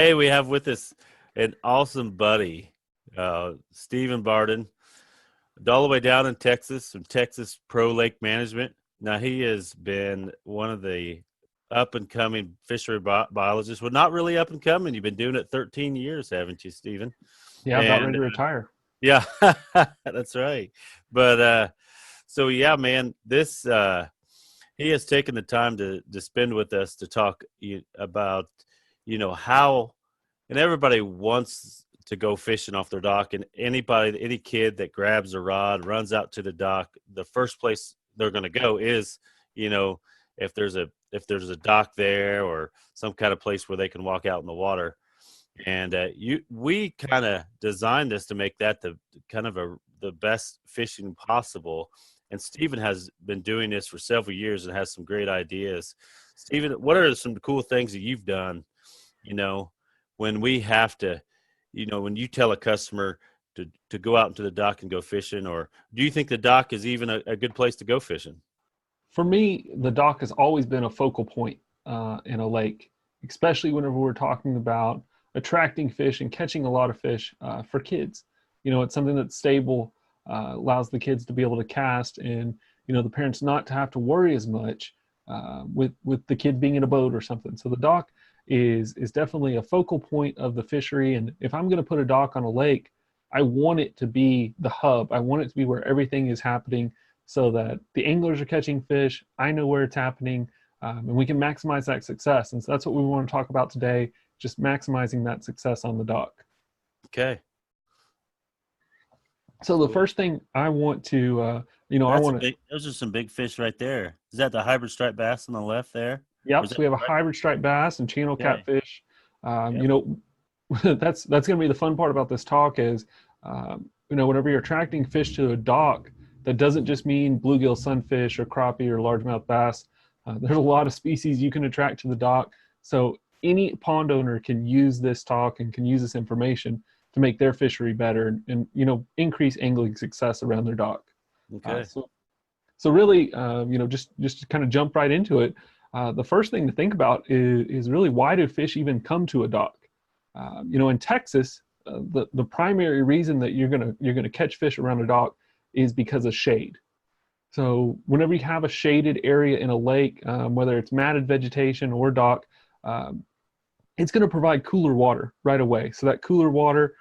Hey, we have with us an awesome buddy, Steven Barden, all the way down in Texas from Texas Pro Lake Management. Now, he has been one of the up and coming fishery biologists. Well, not really up and coming. You've been doing it 13 years, haven't you, Steven? Yeah, about ready And to retire. yeah, that's right. But so yeah, man, this he has taken the time to spend with us to talk about how and everybody wants to go fishing off their dock, and any kid that grabs a rod runs out to the dock, the first place they're going to go is you know if there's a dock there or some kind of place where they can walk out in the water. And we kind of designed this to make that the kind of the best fishing possible. And Stephen has been doing this for several years and has some great ideas. Stephen, what are some cool things that you've done, you know, when we have to, when you tell a customer to go out into the dock and go fishing, or do you think the dock is even a good place to go fishing? For me, the dock has always been a focal point in a lake, especially whenever we're talking about attracting fish and catching a lot of fish for kids. It's something that's stable, allows the kids to be able to cast, and the parents not to have to worry as much with the kid being in a boat or something. So the dock is definitely a focal point of the fishery. And if I'm going to put a dock on a lake, I want it to be the hub. I want it to be where everything is happening, so that the anglers are catching fish. I know where it's happening, and we can maximize that success. And so that's what we want to talk about today, just maximizing that success on the dock. Okay. So the first thing I want to, Those are some big fish right there. Is that the hybrid striped bass on the left there? Or yep. is So that we have a right? hybrid striped bass and channel Okay. catfish. Yep. That's going to be the fun part about this talk is, whenever you're attracting fish to a dock, that doesn't just mean bluegill, sunfish, or crappie or largemouth bass. There's a lot of species you can attract to the dock. So any pond owner can use this talk and can use this information to make their fishery better and increase angling success around their dock. Okay. So really, just to kind of jump right into it, the first thing to think about is really, why do fish even come to a dock? In Texas, the primary reason that you're gonna catch fish around a dock is because of shade. So whenever you have a shaded area in a lake, whether it's matted vegetation or dock, it's going to provide cooler water right away. So that cooler water,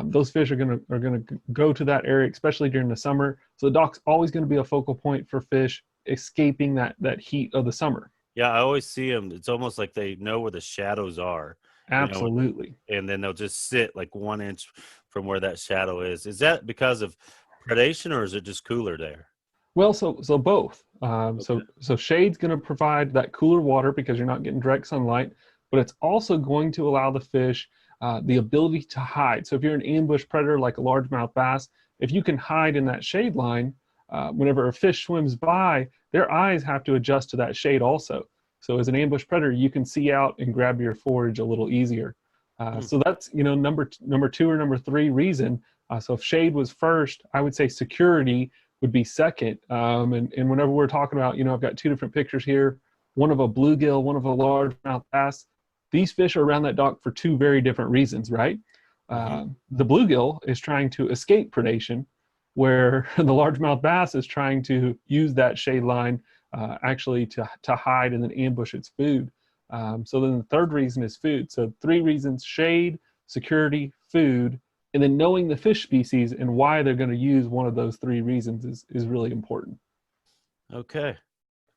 those fish are gonna go to that area, especially during the summer. So the dock's always going to be a focal point for fish escaping that heat of the summer. Yeah, I always see them. It's almost like they know where the shadows are, you know, Absolutely. and then they'll just sit like 1 inch from where that shadow is. Is that because of predation or is it just cooler there? Well, so both. Okay. So shade's going to provide that cooler water because you're not getting direct sunlight, but it's also going to allow the fish the ability to hide. So if you're an ambush predator like a largemouth bass, if you can hide in that shade line, whenever a fish swims by, their eyes have to adjust to that shade also. So as an ambush predator, you can see out and grab your forage a little easier. Hmm. So that's number two or number three reason. So if shade was first, I would say security would be second. And whenever we're talking about, I've got two different pictures here, one of a bluegill, one of a largemouth bass. These fish are around that dock for two very different reasons, right? Mm-hmm. The bluegill is trying to escape predation, where the largemouth bass is trying to use that shade line actually to hide and then ambush its food. So then the third reason is food. So three reasons: shade, security, food, and then knowing the fish species and why they're going to use one of those three reasons is really important. Okay.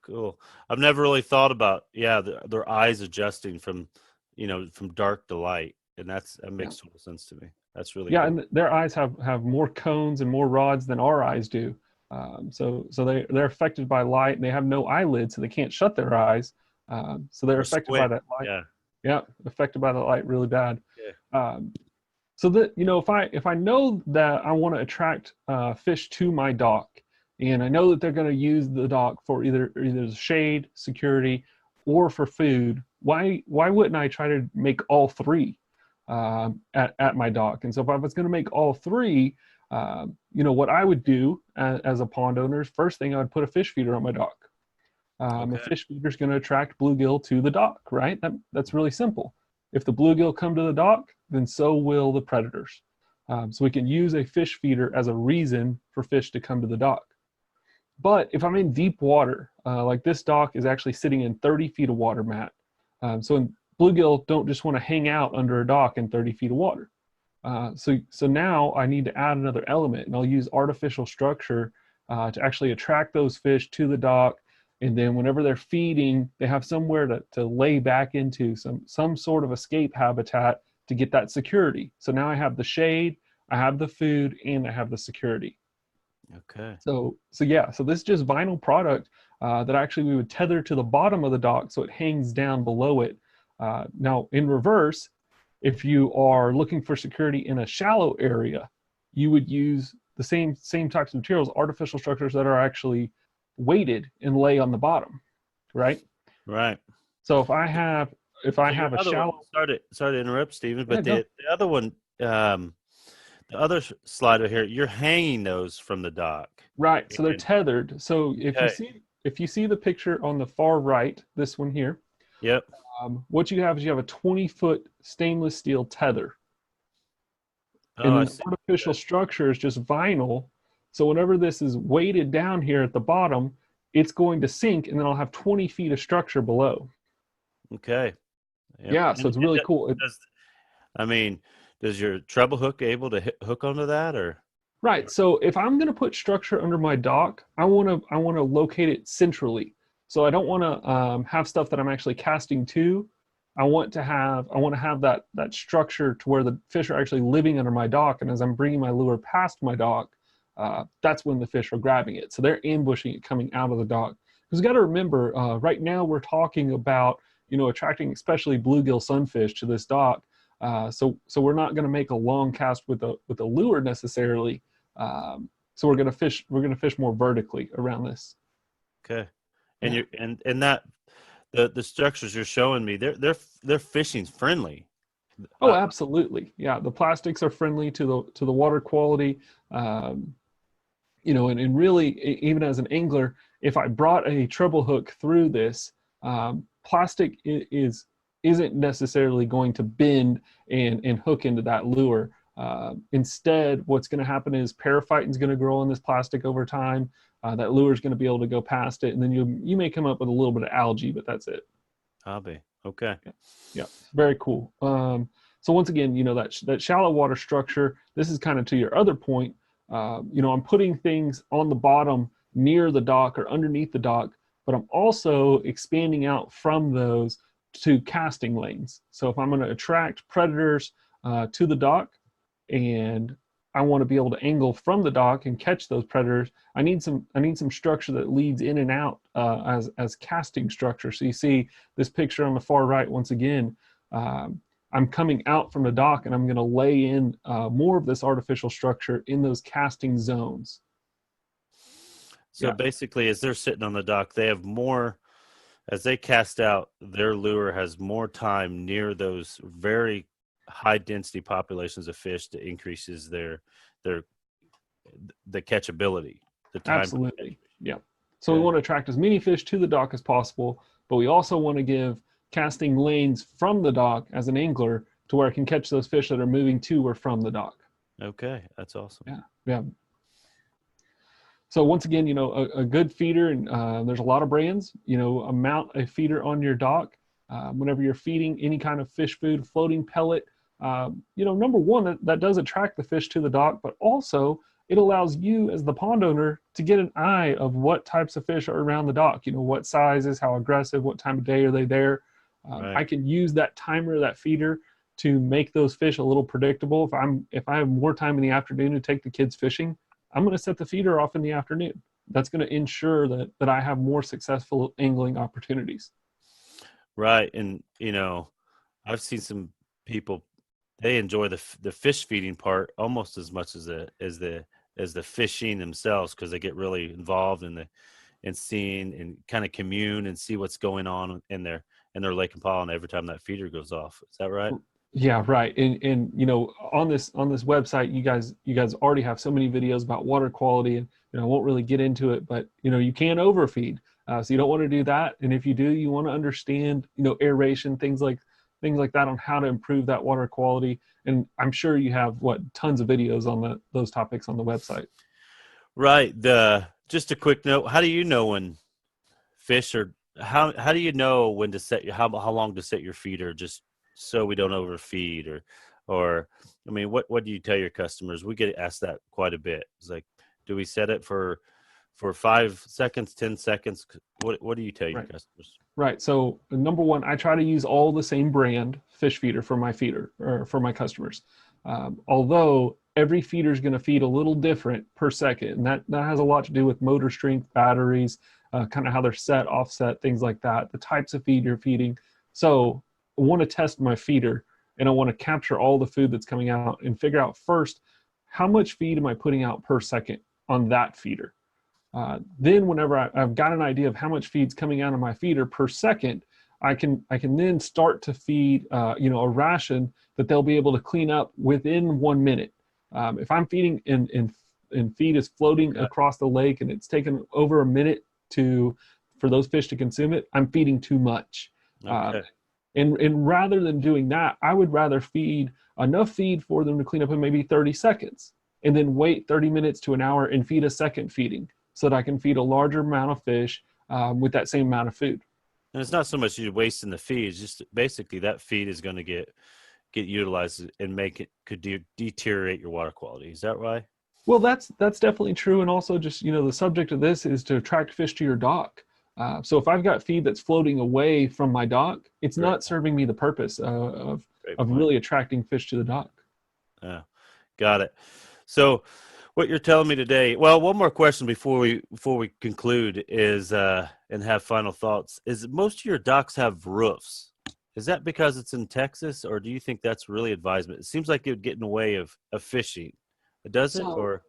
Cool. I've never really thought about their eyes adjusting from dark to light, and that Yeah. makes total sense to me. That's really Yeah, cool. and their eyes have more cones and more rods than our eyes do. So they're affected by light, and they have no eyelids, so they can't shut their eyes. So they're Or affected by squint. that light. Yeah. Yeah, affected by the light really bad. Yeah. Um, so that if I know that I want to attract fish to my dock, and I know that they're going to use the dock for either shade, security, or for food, why wouldn't I try to make all three at my dock? And so if I was going to make all three, what I would do as a pond owner is, first thing, I would put a fish feeder on my dock. A Okay. fish feeder is going to attract bluegill to the dock, right? That's really simple. If the bluegill come to the dock, then so will the predators. So we can use a fish feeder as a reason for fish to come to the dock. But if I'm in deep water, like this dock is actually sitting in 30 feet of water, Matt. So bluegill don't just want to hang out under a dock in 30 feet of water. So now I need to add another element, and I'll use artificial structure to actually attract those fish to the dock. And then whenever they're feeding, they have somewhere to lay back into some sort of escape habitat to get that security. So now I have the shade, I have the food, and I have the security. Okay. So this is just vinyl product that actually we would tether to the bottom of the dock so it hangs down below it. Now in reverse, if you are looking for security in a shallow area, you would use the same types of materials, artificial structures that are actually weighted and lay on the bottom, right? Right. So if I have So your a other one, shallow, sorry to interrupt, Stephen, yeah, but go. the other one, the other slide right here, you're hanging those from the dock. Right, so they're And, tethered. So okay. if you see the picture on the far right, this one here, Yep. what you have is you have a 20-foot stainless steel tether. Oh, And I then the see. artificial structure is just vinyl. So whenever this is weighted down here at the bottom, it's going to sink, and then I'll have 20 feet of structure below. Okay. Yep. Yeah, so it's really cool. Does, I mean, does your treble hook able to hook onto that, or? Right. So if I'm going to put structure under my dock, I want to locate it centrally. So I don't want to have stuff that I'm actually casting to. I want to have that structure to where the fish are actually living under my dock, and as I'm bringing my lure past my dock, that's when the fish are grabbing it. So they're ambushing it coming out of the dock. Because you got to remember, right now we're talking about attracting especially bluegill sunfish to this dock. So we're not going to make a long cast with a lure necessarily. So we're going to fish more vertically around this. Okay. And Yeah. you're and that the structures you're showing me, they're fishing friendly. Oh, absolutely. Yeah, the plastics are friendly to the water quality. Um, and really, even as an angler, if I brought a treble hook through this, plastic isn't necessarily going to bend and hook into that lure. Instead, what's going to happen is paraphyton is going to grow on this plastic over time. That lure is going to be able to go past it, and then you may come up with a little bit of algae, but that's it. Hobby. Okay. Yeah, very cool. So once again, that shallow water structure. This is kind of to your other point. I'm putting things on the bottom near the dock or underneath the dock, but I'm also expanding out from those to casting lanes. So if I'm going to attract predators to the dock, and I want to be able to angle from the dock and catch those predators, I need some structure that leads in and out as casting structure. So you see this picture on the far right once again. I'm coming out from the dock, and I'm going to lay in more of this artificial structure in those casting zones. So basically, as they're sitting on the dock, they have more, as they cast out, their lure has more time near those very high density populations of fish that increases the catchability, the time. Absolutely. Yeah. So we want to attract as many fish to the dock as possible, but we also want to give casting lanes from the dock as an angler to where I can catch those fish that are moving to or from the dock. Okay, that's awesome. Yeah. Yeah. So once again, a good feeder, and there's a lot of brands, mount a feeder on your dock whenever you're feeding any kind of fish food, floating pellet. Number one, that does attract the fish to the dock, but also it allows you as the pond owner to get an eye of what types of fish are around the dock, what sizes, how aggressive, what time of day are they there. Right. I can use that timer, that feeder, to make those fish a little predictable. If I have more time in the afternoon to take the kids fishing, I'm going to set the feeder off in the afternoon. That's going to ensure that I have more successful angling opportunities. Right. And, I've seen some people, they enjoy the fish feeding part almost as much as the fishing themselves, because they get really involved in seeing and kind of commune and see what's going on in their lake and pond every time that feeder goes off. Is that right? Yeah, right. And on this website, you guys already have so many videos about water quality, and I won't really get into it, but you can overfeed, so you don't want to do that. And if you do, you want to understand aeration, things like things like that on how to improve that water quality. And I'm sure you have tons of videos on those topics on the website. Right. Just a quick note. How do you know when fish are, how do you know when to set how long to set your feeder, just so we don't overfeed, or I mean, what do you tell your customers? We get asked that quite a bit. It's like, do we set it for 5 seconds, 10 seconds? What do you tell your Right. customers? Right. So number one, I try to use all the same brand fish feeder for my feeder or for my customers. Although every feeder is going to feed a little different per second, and that has a lot to do with motor strength, batteries, kind of how they're set, offset, things like that, the types of feed you're feeding. So I want to test my feeder, and I want to capture all the food that's coming out and figure out first, how much feed am I putting out per second on that feeder? Then whenever I've got an idea of how much feed's coming out of my feeder per second, I can then start to feed a ration that they'll be able to clean up within 1 minute. If I'm feeding and feed is floating across the lake and it's taken over a minute for those fish to consume it, I'm feeding too much. Okay. And rather than doing that, I would rather feed enough feed for them to clean up in maybe 30 seconds and then wait 30 minutes to an hour and feed a second feeding, so that I can feed a larger amount of fish with that same amount of food. And it's not so much you wasting the feed; it's just basically that feed is going to get utilized and deteriorate your water quality. Is that right? Well, that's definitely true, and also just the subject of this is to attract fish to your dock. So if I've got feed that's floating away from my dock, it's Great. not serving me the purpose of Great point. really attracting fish to the dock. Yeah, got it. So, what you're telling me today. Well, one more question before we conclude is and have final thoughts. Is most of your docks have roofs? Is that because it's in Texas, or do you think that's really advisement? It seems like it would get in the way of fishing. Does it? So Or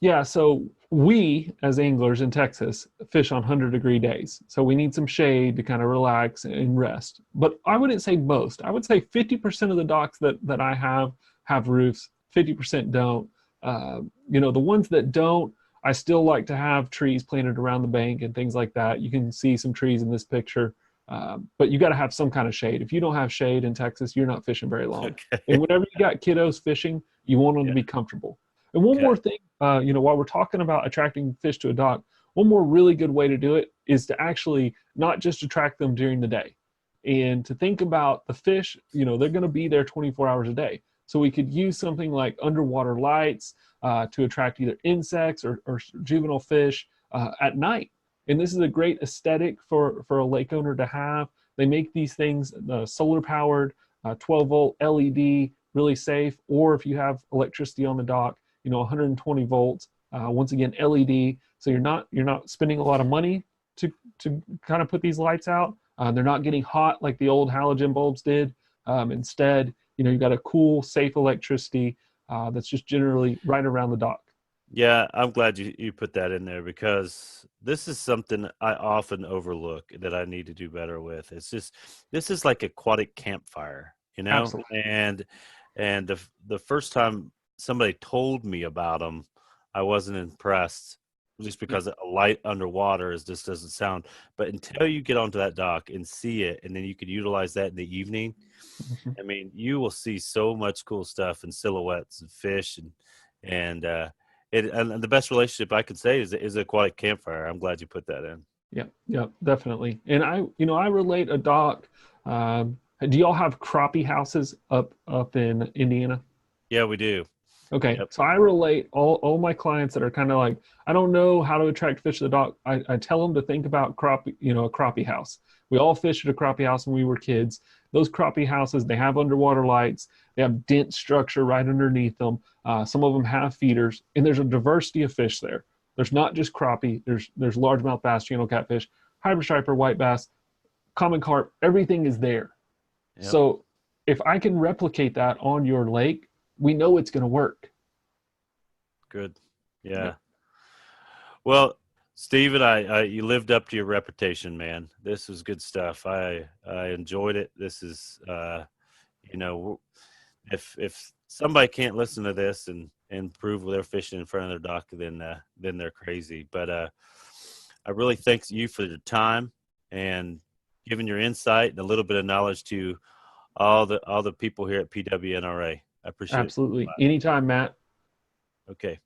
yeah, so we as anglers in Texas fish on 100-degree days. So we need some shade to kind of relax and rest. But I wouldn't say most. I would say 50% of the docks that I have roofs, 50% don't. The ones that don't, I still like to have trees planted around the bank and things like that. You can see some trees in this picture. But you got to have some kind of shade. If you don't have shade in Texas, you're not fishing very long. okay. And whenever you got kiddos fishing, you want them to be comfortable. And one more thing, while we're talking about attracting fish to a dock, one more really good way to do it is to actually not just attract them during the day, and to think about the fish. They're going to be there 24 hours a day. So we could use something like underwater lights to attract either insects or juvenile fish at night. And this is a great aesthetic for a lake owner to have. They make these things solar powered, 12-volt LED, really safe. Or if you have electricity on the dock, 120 volts. Once again, LED. So you're not spending a lot of money to kind of put these lights out. They're not getting hot like the old halogen bulbs did. Instead, you've got a cool, safe electricity that's just generally right around the dock. Yeah, I'm glad you put that in there, because this is something I often overlook that I need to do better with. This is like aquatic campfire, Absolutely. and the first time somebody told me about them, I wasn't impressed, just because a light underwater just doesn't sound. But until you get onto that dock and see it, and then you can utilize that in the evening, Mm-hmm. I mean, you will see so much cool stuff and silhouettes and fish and and the best relationship I could say is aquatic campfire. I'm glad you put that in. Yeah, definitely. And I relate a dock. Do y'all have crappie houses up in Indiana? Yeah, we do. Okay, Yep. so I relate all my clients that are kind of like, I don't know how to attract fish to the dock. I tell them to think about crappie, a crappie house. We all fished at a crappie house when we were kids. Those crappie houses, they have underwater lights. They have dense structure right underneath them. Some of them have feeders, and there's a diversity of fish there. There's not just crappie. There's largemouth bass, channel catfish, hybrid striper, white bass, common carp. Everything is there. Yep. So if I can replicate that on your lake, we know it's going to work. Good. Yeah. Well, Steven, you lived up to your reputation, man. This was good stuff. I enjoyed it. This is, if somebody can't listen to this and prove they're fishing in front of their dock, then they're crazy. But I really thank you for your time and giving your insight and a little bit of knowledge to all the people here at PWNRA. I appreciate it. Absolutely. Anytime, Matt. Okay.